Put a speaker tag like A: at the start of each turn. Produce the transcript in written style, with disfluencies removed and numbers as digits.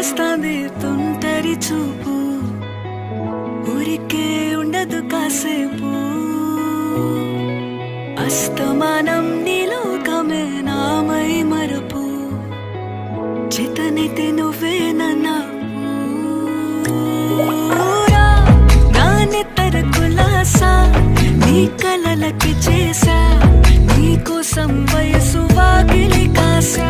A: చేస్తాంది తుంటరి చూపు, ఊరికే ఉండదు కాసేపు. అస్తమానం నీలోకమే నామై మరపు, చేతనైతే నువ్వే నాన్నెత్తర కులాసా, నీ కలలకి చేసా, నీ కోసం వయసు వాకిలి కాసా.